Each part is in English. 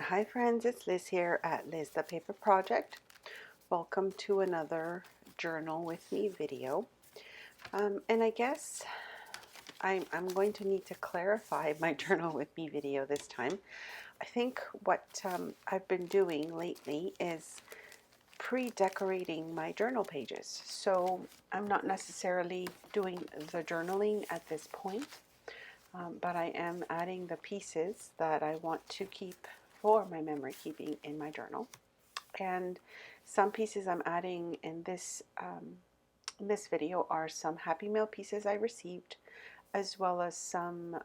Hi friends, it's Liz here at Liz the Paper Project. Welcome to another Journal with Me video. And I guess I'm going to need to clarify my Journal with Me video this time. I think what I've been doing lately is pre-decorating my journal pages. So I'm not necessarily doing the journaling at this point. But I am adding the pieces that I want to keep for my memory keeping in my journal. And some pieces I'm adding in this video are some Happy Mail pieces I received, as well as some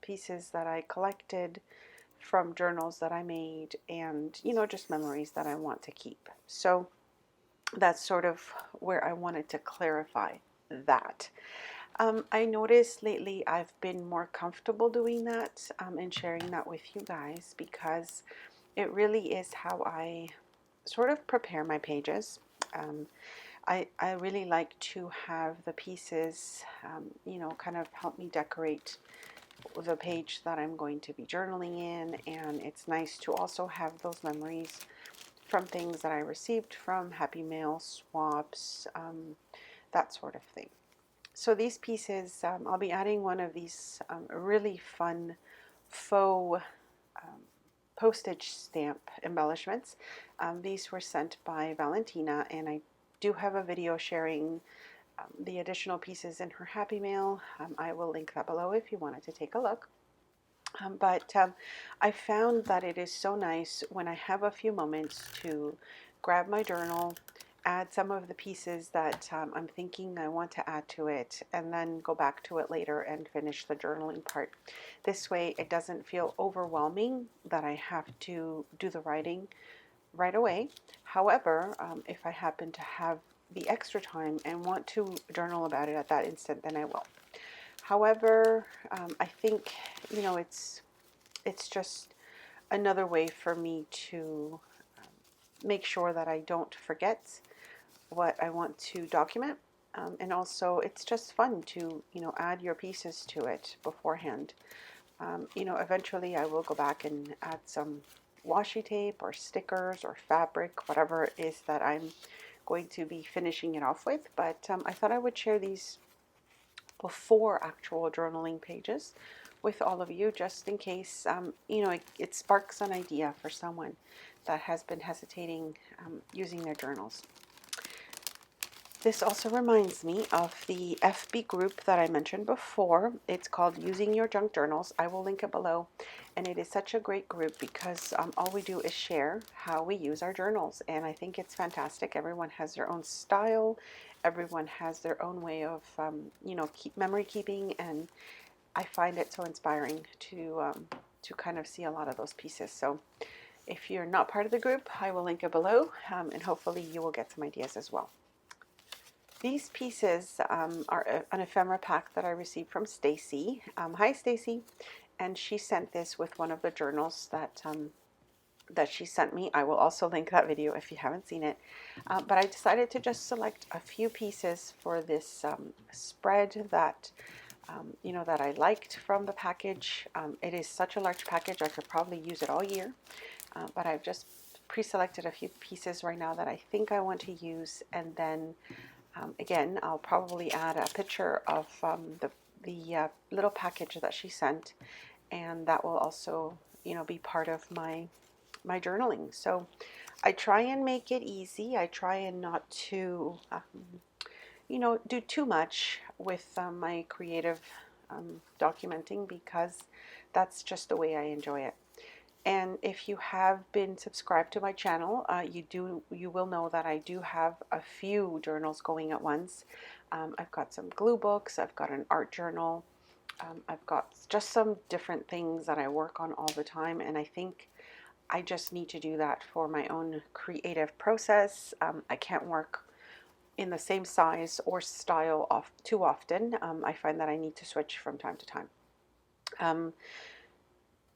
pieces that I collected from journals that I made, and just memories that I want to keep. So that's sort of where I wanted to clarify that. I noticed lately I've been more comfortable doing that and sharing that with you guys, because it really is how I sort of prepare my pages. Um, I really like to have the pieces, kind of help me decorate the page that I'm going to be journaling in, and it's nice to also have those memories from things that I received from Happy Mail, swaps, that sort of thing. So these pieces, I'll be adding one of these really fun faux postage stamp embellishments. These were sent by Valentina, and I do have a video sharing the additional pieces in her Happy Mail. I will link that below if you wanted to take a look. But I found that it is so nice when I have a few moments to grab my journal, add some of the pieces that I'm thinking I want to add to it, and then go back to it later and finish the journaling part. This way it doesn't feel overwhelming that I have to do the writing right away. However, if I happen to have the extra time and want to journal about it at that instant, then I will. However, I think, it's just another way for me to make sure that I don't forget what I want to document. And also, it's just fun to, add your pieces to it beforehand. Eventually I will go back and add some washi tape or stickers or fabric, whatever it is that I'm going to be finishing it off with. But I thought I would share these before actual journaling pages with all of you, just in case it sparks an idea for someone that has been hesitating using their journals. This also reminds me of the FB group that I mentioned before. It's called Using Your Junk Journals. I will link it below, and it is such a great group because all we do is share how we use our journals, and I think it's fantastic. Everyone has their own style, everyone has their own way of memory keeping, and I find it so inspiring to kind of see a lot of those pieces. So if you're not part of the group, I will link it below, and hopefully you will get some ideas as well. These pieces are an ephemera pack that I received from Stacy. Hi, Stacy. And she sent this with one of the journals that she sent me. I will also link that video if you haven't seen it. But I decided to just select a few pieces for this spread that that I liked from the package. It is such a large package, I could probably use it all year. But I've just pre-selected a few pieces right now that I think I want to use, and then again, I'll probably add a picture of the little package that she sent, and that will also, be part of my journaling. So I try and make it easy. I try and not to, do too much with my creative documenting, because that's just the way I enjoy it. And if you have been subscribed to my channel, you will know that I do have a few journals going at once. I've got some glue books, I've got an art journal, I've got just some different things that I work on all the time, and I think I just need to do that for my own creative process. I can't work in the same size or style too often. I find that I need to switch from time to time.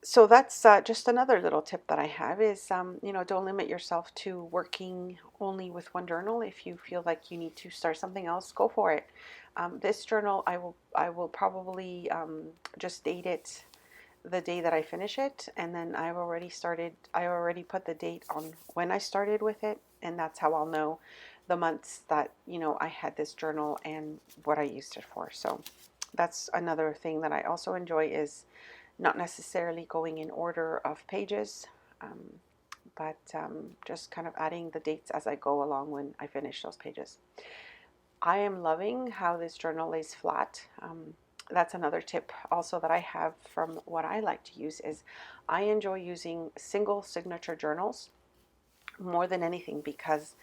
So that's just another little tip that I have is, don't limit yourself to working only with one journal. If you feel like you need to start something else, go for it. This journal, I will probably just date it the day that I finish it, and then I already put the date on when I started with it, and that's how I'll know the months that, you know, I had this journal and what I used it for. So that's another thing that I also enjoy, is not necessarily going in order of pages, but just kind of adding the dates as I go along when I finish those pages. I am loving how this journal lays flat. That's another tip also that I have from what I like to use, is I enjoy using single signature journals more than anything, because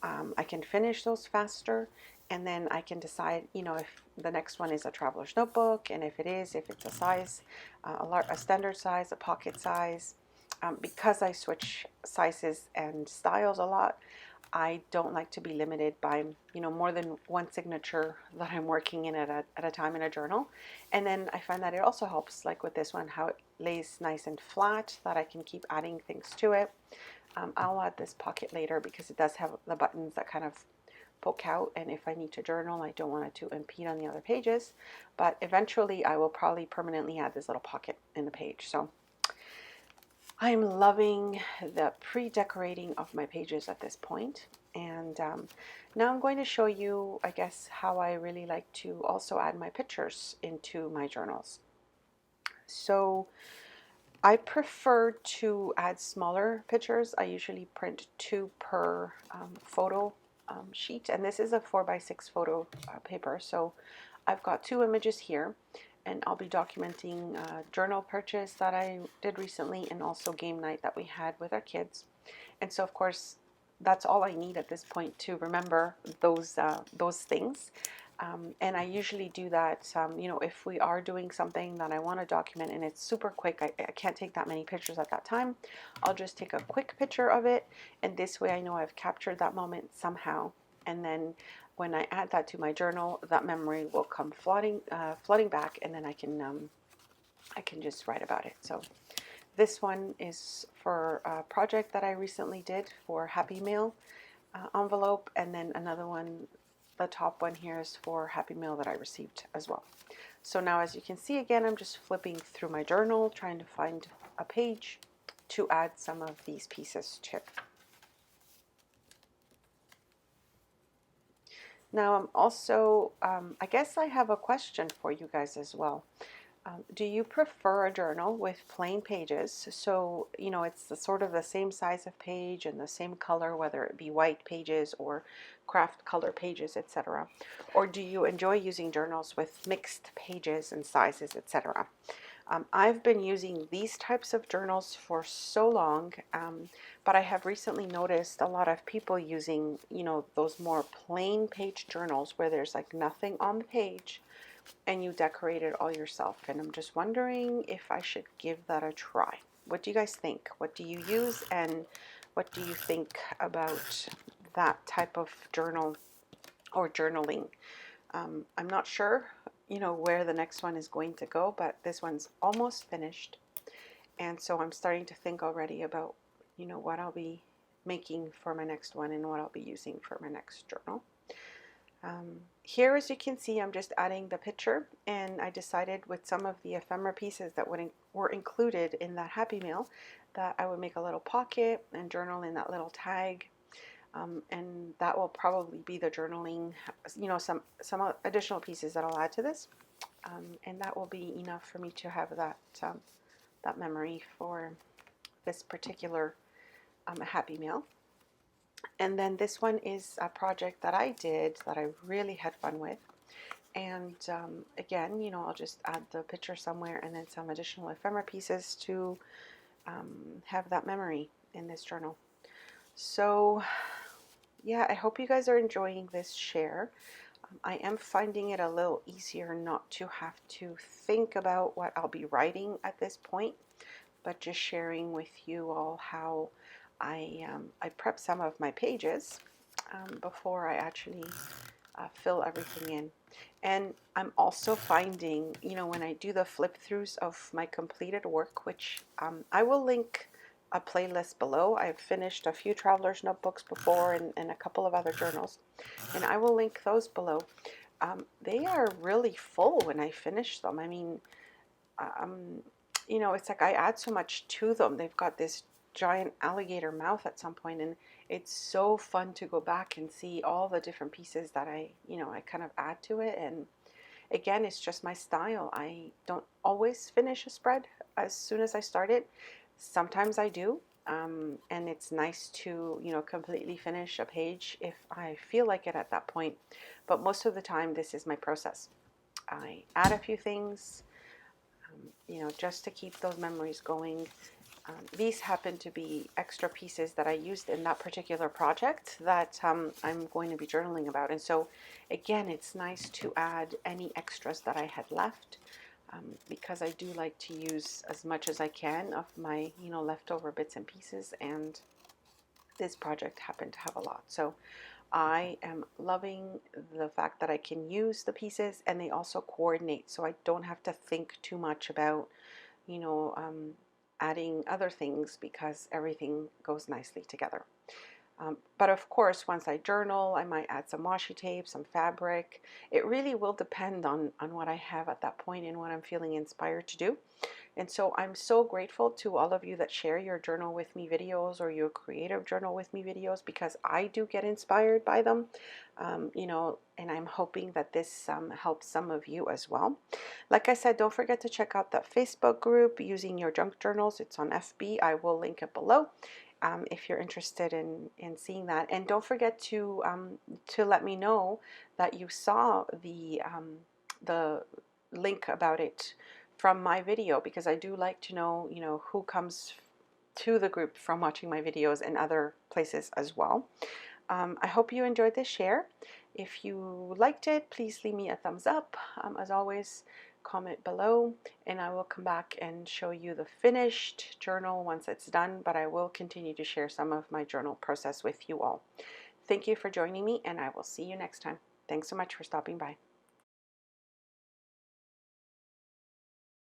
I can finish those faster, and then I can decide, you know, if the next one is a traveler's notebook, and if it's a size, a standard size, a pocket size. Because I switch sizes and styles a lot, I don't like to be limited by, you know, more than one signature that I'm working in at a time in a journal. And then I find that it also helps, like with this one, how it lays nice and flat, that I can keep adding things to it. I'll add this pocket later because it does have the buttons that kind of poke out, and if I need to journal, I don't want it to impede on the other pages. But eventually I will probably permanently add this little pocket in the page. So I'm loving the pre-decorating of my pages at this point. And now I'm going to show you, I guess, how I really like to also add my pictures into my journals. So I prefer to add smaller pictures. I usually print 2 per photo sheet, and this is a 4x6 photo paper. So I've got 2 images here, and I'll be documenting a journal purchase that I did recently, and also game night that we had with our kids. And so of course that's all I need at this point to remember those things. And I usually do that, you know, if we are doing something that I want to document and it's super quick, I can't take that many pictures at that time, I'll just take a quick picture of it, and this way I know I've captured that moment somehow. And then when I add that to my journal, that memory will come flooding back, and then I can just write about it. So this one is for a project that I recently did for Happy Meal envelope, and then another one, the top one here, is for Happy Meal that I received as well. So now, as you can see, again, I'm just flipping through my journal, trying to find a page to add some of these pieces to. Now I'm also, I guess I have a question for you guys as well. Do you prefer a journal with plain pages? So, you know, it's the sort of the same size of page and the same color, whether it be white pages or craft color pages, etc. Or do you enjoy using journals with mixed pages and sizes, etc.? I've been using these types of journals for so long, but I have recently noticed a lot of people using, you know, those more plain page journals where there's like nothing on the page, and you decorate it all yourself. And I'm just wondering if I should give that a try. What do you guys think? What do you use, and what do you think about that type of journal or journaling? I'm not sure, you know, where the next one is going to go, but this one's almost finished. And so I'm starting to think already about, you know, what I'll be making for my next one and what I'll be using for my next journal. Here, as you can see, I'm just adding the picture, and I decided with some of the ephemera pieces that were included in that Happy Meal that I would make a little pocket and journal in that little tag, and that will probably be the journaling, you know, some additional pieces that I'll add to this, and that will be enough for me to have that memory for this particular Happy Meal. And then this one is a project that I did that I really had fun with. And again, you know, I'll just add the picture somewhere and then some additional ephemera pieces to have that memory in this journal. So yeah, I hope you guys are enjoying this share. I am finding it a little easier not to have to think about what I'll be writing at this point, but just sharing with you all how I prep some of my pages before I actually fill everything in. And I'm also finding, you know, when I do the flip throughs of my completed work, which I will link a playlist below. I've finished a few traveler's notebooks before, and a couple of other journals, and I will link those below. They are really full when I finish them. I mean, you know, it's like I add so much to them. They've got this giant alligator mouth at some point, and it's so fun to go back and see all the different pieces that I kind of add to it. And again, it's just my style. I don't always finish a spread as soon as I start it. Sometimes I do. And it's nice to, completely finish a page if I feel like it at that point. But most of the time, this is my process. I add a few things, just to keep those memories going. These happen to be extra pieces that I used in that particular project that I'm going to be journaling about. And so, again, it's nice to add any extras that I had left, because I do like to use as much as I can of my, leftover bits and pieces. And this project happened to have a lot. So I am loving the fact that I can use the pieces and they also coordinate. So I don't have to think too much about, you know, um, adding other things because everything goes nicely together. But of course, once I journal, I might add some washi tape, some fabric. It really will depend on what I have at that point and what I'm feeling inspired to do. And so I'm so grateful to all of you that share your journal with me videos or your creative journal with me videos, because I do get inspired by them, and I'm hoping that this helps some of you as well. Like I said, don't forget to check out that Facebook group, Using Your Junk Journals. It's on FB. I will link it below. If you're interested in seeing that. And don't forget to let me know that you saw the link about it from my video, because I do like to know, who comes to the group from watching my videos and other places as well. I hope you enjoyed this share. If you liked it, please leave me a thumbs up. As always, comment below, and I will come back and show you the finished journal once it's done, but I will continue to share some of my journal process with you all. Thank you for joining me, and I will see you next time. Thanks so much for stopping by.